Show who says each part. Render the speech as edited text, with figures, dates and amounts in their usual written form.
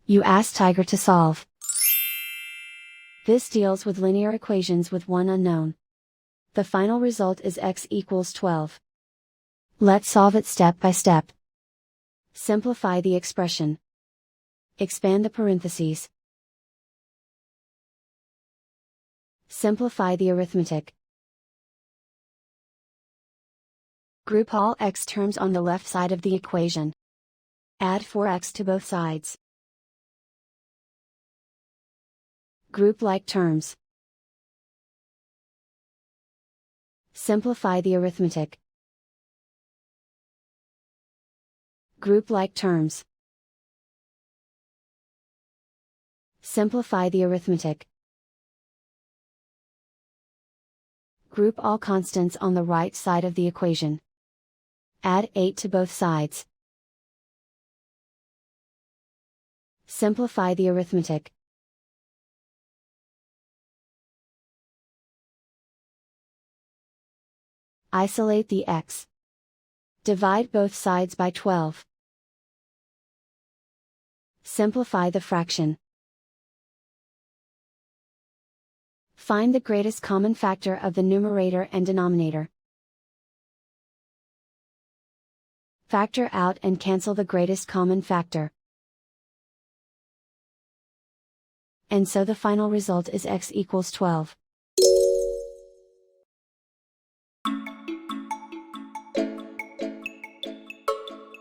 Speaker 1: You ask Tiger to solve. This deals with linear equations with one unknown. The final result is x equals 12. Let's solve it step by step. Simplify the expression. Expand the parentheses. Simplify the arithmetic. Group all x terms on the left side of the equation. Add 4x to both sides. Group like terms. Simplify the arithmetic. Group like terms. Simplify the arithmetic. Group all constants on the right side of the equation. Add 8 to both sides. Simplify the arithmetic. Isolate the x. Divide both sides by 12. Simplify the fraction. Find the greatest common factor of the numerator and denominator. Factor out and cancel the greatest common factor. And so the final result is x equals 12.